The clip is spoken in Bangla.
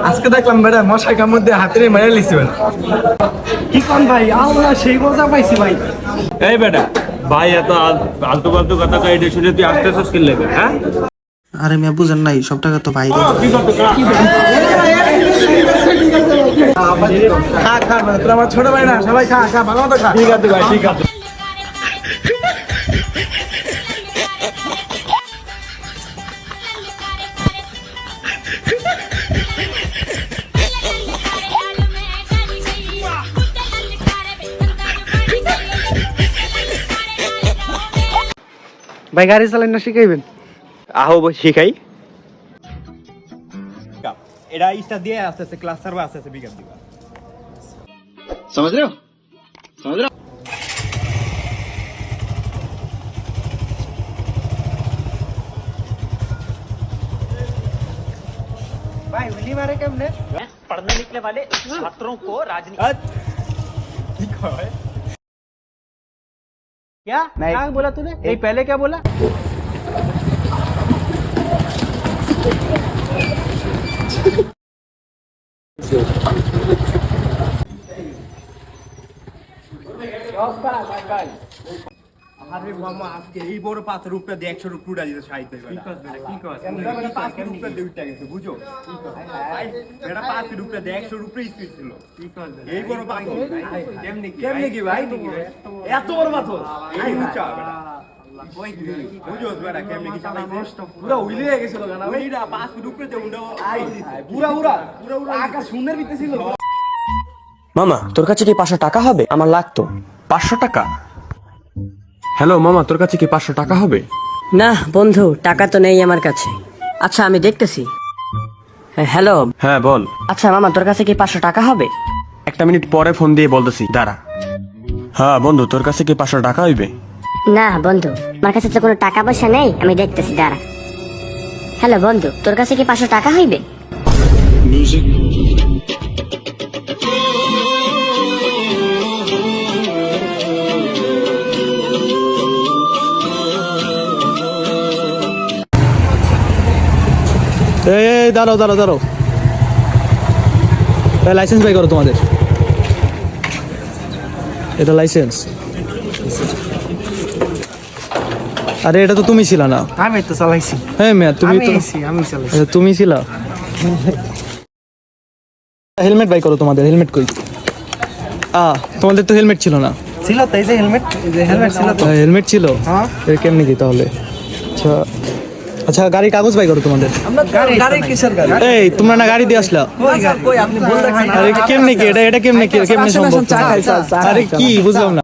আজকে দেখলাম বেটা মশাই কামড় দিয়ে হাতে মেরে লিছি বেটা। কি কোন ভাই আল্লাহ সেই মজা পাইছি ভাই। এই বেটা ভাই এত আলতু ফালতু কথা কই এটা শুনে তুই আসতে আসতে স্কিল লাগে হ্যাঁ? আরে মিয়া বুঝেন নাই, সব টাকা তো ভাই দেয়। খা খা মানে তোর আমার ছোট ভাই না, সবাই খা খা ভালো মতো খা। ঠিক আছে ভাই ঠিক আছে। ভাই গাড়ি চালান না শিখাইবেন? আহো শিখাই। এটা ইস্টা দিয়ে আস্তে আস্তে ক্লাস সার্ভার আস্তে আস্তে বিকাপ দিবা। समझ रहे हो समझ रहे हो। ভাই উনি মারে কেমনে? पढ़ने निकले वाले छात्रों को राजनीति क्या क्या बोला तूने? ये पहले क्या बोला? আরে মামা আজকে এই বড় পাথর উপরে দিয়ে 100 রুপি উড়া দিতে সাইতে ভাই। কি কস? 5 রুপি দিয়ে উঠে গেছে বুঝো? ভাই এটা 5 রুপি দিয়ে 100 রুপি স্পিড ছিল। কি কস? এই বড় পাথর কেমনে কি ভাই? এত বড় পাথর এই উঁচা বেটা। বুঝোস বেটা কেমনে কি চালাইছে? পুরো উইলে গেছিল না ভাই। এটা 5 রুপি দিয়ে উড়া পুরা আকাশ সুন্দর বিতেছিল। মামা তোর কাছে কি 500 টাকা হবে? আমার লাগতো। 500 টাকা? হ্যালো মামা, তোর কাছে কি 500 টাকা হবে? না বন্ধু, টাকা তো নেই আমার কাছে। আচ্ছা আমি দেখতেছি। হ্যালো। হ্যাঁ বল। আচ্ছা মামা তোর কাছে কি 500 টাকা হবে? 1 মিনিট পরে ফোন দিয়ে বলতেছি, দাঁড়া। হ্যাঁ বন্ধু, তোর কাছে কি 500 টাকা হইবে? না বন্ধু, আমার কাছে তো কোনো টাকা পয়সা নেই, আমি দেখতেছি দাঁড়া। হ্যালো বন্ধু, তোর কাছে কি 500 টাকা হইবে? এই দাঁড়াও দাঁড়াও দাঁড়াও, লাইসেন্স বাই করো তোমাদের। এটা লাইসেন্স। আরে এটা তো তুমি ছিল না। আমি তো চালাইছি। হ্যাঁ মিয়া তুমি তো, আমি চালাইছি। তুমি ছিল। হেলমেট বাই করো তোমাদের। হেলমেট কই? তোমাদের তো হেলমেট ছিল না। ছিল তো এই যে হেলমেট, এই যে হেলমেট ছিল তো। হেলমেট ছিল? হ্যাঁ। কেমনি কি তাহলে? আচ্ছা আচ্ছা, গাড়ির কাগজ বাই করো তোমাদের। আমরা গাড়ি কিসের গাড়ি? এই তোমরা না গাড়ি দিয়ে আসলা? কই আপনি বল দেখছেন? আরে কেমনে কি এটা কেমনে সম্ভব? চা খাই, চা। আরে কি বুঝলাম না।